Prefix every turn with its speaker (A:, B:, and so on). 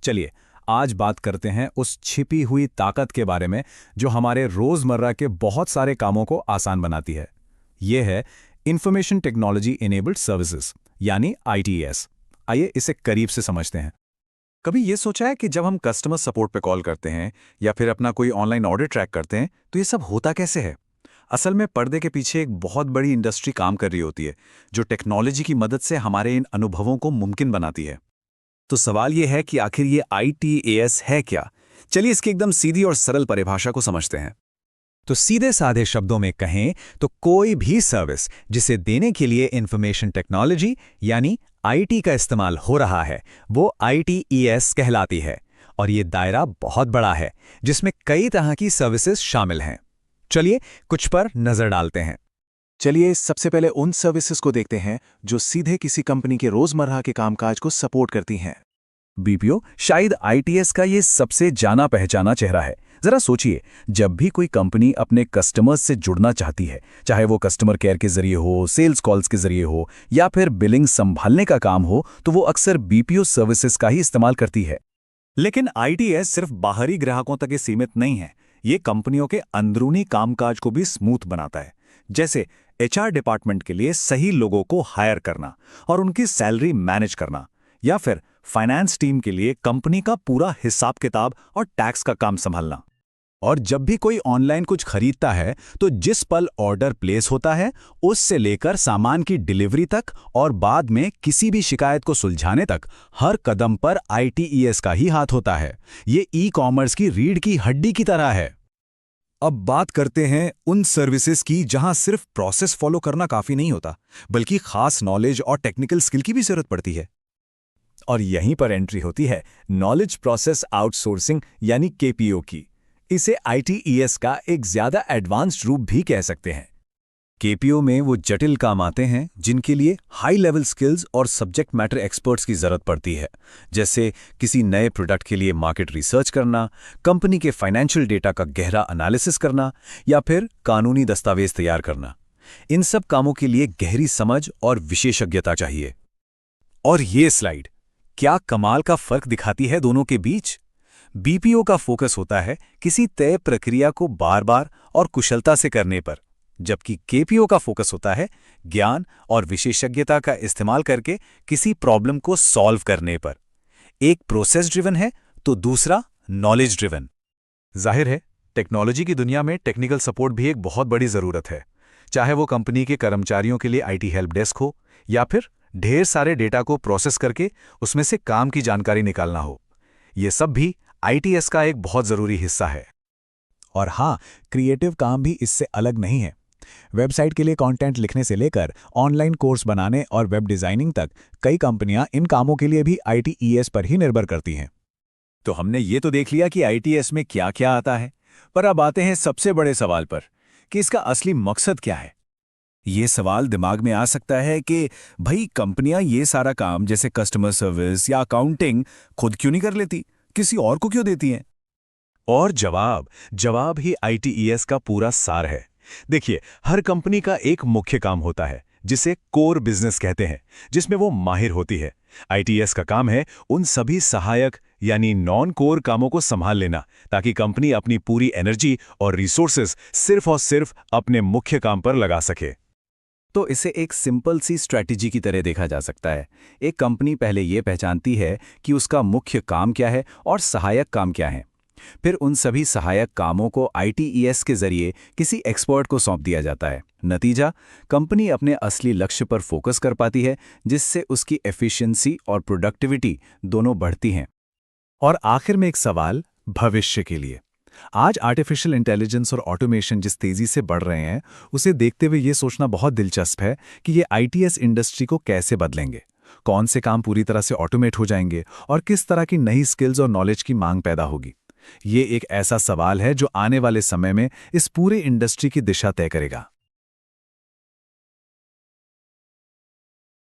A: चलिए आज बात करते हैं उस छिपी हुई ताकत के बारे में जो हमारे रोजमर्रा के बहुत सारे कामों को आसान बनाती है। ये है इंफॉर्मेशन टेक्नोलॉजी इनेबल्ड सर्विसेज यानी ITS। आइए इसे करीब से समझते हैं।
B: कभी ये सोचा है कि जब हम कस्टमर सपोर्ट पे कॉल करते हैं या फिर अपना कोई ऑनलाइन ऑर्डर ट्रैक करते हैं तो ये सब होता कैसे है? असल में पर्दे के पीछे एक बहुत बड़ी इंडस्ट्री काम कर रही होती है जो टेक्नोलॉजी की मदद से हमारे इन अनुभवों को मुमकिन बनाती है।
A: तो सवाल ये है कि आखिर ये ITAS है क्या? चलिए इसकी एकदम सीधी और सरल परिभाषा को समझते हैं। तो सीधे साधे शब्दों में कहें तो कोई भी सर्विस जिसे देने के लिए इंफॉर्मेशन टेक्नोलॉजी यानी IT का इस्तेमाल हो रहा है वो ITES कहलाती है। और ये दायरा बहुत बड़ा है जिसमें कई तरह की सर्विसेज शामिल हैं। चलिए कुछ पर नजर डालते हैं।
C: चलिए सबसे पहले उन सर्विसेज को देखते हैं जो सीधे किसी कंपनी के रोजमर्रा के कामकाज को सपोर्ट करती हैं।
A: BPO शायद ITS का ये सबसे जाना पहचाना चेहरा है। जरा सोचिए, जब भी कोई कंपनी अपने कस्टमर्स से जुड़ना चाहती है, चाहे वो कस्टमर केयर के जरिए हो, सेल्स कॉल्स के जरिए हो या फिर बिलिंग संभालने का काम हो, तो वो अक्सर BPO सर्विसेज का ही इस्तेमाल करती है।
B: लेकिन ITS सिर्फ बाहरी ग्राहकों तक ही सीमित नहीं है, ये कंपनियों के अंदरूनी कामकाज को भी स्मूथ बनाता है। जैसे HR डिपार्टमेंट के लिए सही लोगों को हायर करना और उनकी सैलरी मैनेज करना, या फिर फाइनेंस टीम के लिए कंपनी का पूरा हिसाब किताब और टैक्स का काम संभालना।
A: और जब भी कोई ऑनलाइन कुछ खरीदता है तो जिस पल ऑर्डर प्लेस होता है उससे लेकर सामान की डिलीवरी तक और बाद में किसी भी शिकायत को सुलझाने तक हर कदम पर ITES का ही हाथ होता है। ये ई-कॉमर्स की रीढ़ की हड्डी की तरह है।
B: अब बात करते हैं उन सर्विसेज की जहां सिर्फ प्रोसेस फॉलो करना काफी नहीं होता, बल्कि खास नॉलेज और टेक्निकल स्किल की भी जरूरत पड़ती है।
A: और यहीं पर एंट्री होती है नॉलेज प्रोसेस आउटसोर्सिंग यानी KPO की। इसे ITES का एक ज्यादा एडवांस्ड रूप भी कह सकते हैं। KPO में वो जटिल काम आते हैं जिनके लिए हाई लेवल स्किल्स और सब्जेक्ट मैटर एक्सपर्ट्स की जरूरत पड़ती है, जैसे किसी नए प्रोडक्ट के लिए मार्केट रिसर्च करना, कंपनी के फाइनेंशियल डेटा का गहरा एनालिसिस करना या फिर कानूनी दस्तावेज तैयार करना। इन सब कामों के लिए गहरी समझ और विशेषज्ञता चाहिए। और ये स्लाइड क्या कमाल का फर्क दिखाती है दोनों के बीच। BPO का फोकस होता है किसी तय प्रक्रिया को बार बार और कुशलता से करने पर, जबकि KPO का फोकस होता है ज्ञान और विशेषज्ञता का इस्तेमाल करके किसी प्रॉब्लम को सॉल्व करने पर। एक प्रोसेस ड्रिवन है तो दूसरा नॉलेज ड्रिवन।
B: जाहिर है टेक्नोलॉजी की दुनिया में टेक्निकल सपोर्ट भी एक बहुत बड़ी जरूरत है, चाहे वो कंपनी के कर्मचारियों के लिए IT हेल्प डेस्क हो या फिर ढेर सारे डेटा को प्रोसेस करके उसमें से काम की जानकारी निकालना हो। ये सब भी ITS का एक बहुत जरूरी हिस्सा है।
A: और हाँ, क्रिएटिव काम भी इससे अलग नहीं है। वेबसाइट के लिए कंटेंट लिखने से लेकर ऑनलाइन कोर्स बनाने और वेब डिजाइनिंग तक कई कंपनियां इन कामों के लिए भी ITES पर ही निर्भर करती हैं। तो हमने ये तो देख लिया कि ITS में क्या क्या आता है, पर अब आते हैं सबसे बड़े सवाल पर कि इसका असली मकसद क्या है। ये सवाल दिमाग में आ सकता है कि भाई कंपनियां ये सारा काम जैसे कस्टमर सर्विस या अकाउंटिंग खुद क्यों नहीं कर लेती, किसी और को क्यों देती हैं? और जवाब ही ITES का पूरा सार है। देखिए, हर कंपनी का एक मुख्य काम होता है जिसे कोर बिजनेस कहते हैं, जिसमें वो माहिर होती है। ITES का काम है उन सभी सहायक यानी नॉन कोर कामों को संभाल लेना, ताकि कंपनी अपनी पूरी एनर्जी और रिसोर्सेज सिर्फ और सिर्फ अपने मुख्य काम पर लगा सके। तो इसे एक सिंपल सी स्ट्रैटेजी की तरह देखा जा सकता है। एक कंपनी पहले ये पहचानती है कि उसका मुख्य काम क्या है और सहायक काम क्या है। फिर उन सभी सहायक कामों को ITES के जरिए किसी एक्सपर्ट को सौंप दिया जाता है। नतीजा, कंपनी अपने असली लक्ष्य पर फोकस कर पाती है, जिससे उसकी एफिशिएंसी और प्रोडक्टिविटी दोनों बढ़ती हैं। और आखिर में एक सवाल भविष्य के लिए। आज आर्टिफिशियल इंटेलिजेंस और ऑटोमेशन जिस तेजी से बढ़ रहे हैं, उसे देखते हुए ये सोचना बहुत दिलचस्प है कि ये ITS इंडस्ट्री को कैसे बदलेंगे। कौन से काम पूरी तरह से ऑटोमेट हो जाएंगे और किस तरह की नई स्किल्स और नॉलेज की मांग पैदा होगी। ये एक ऐसा सवाल है जो आने वाले समय में इस पूरे इंडस्ट्री की दिशा तय करेगा।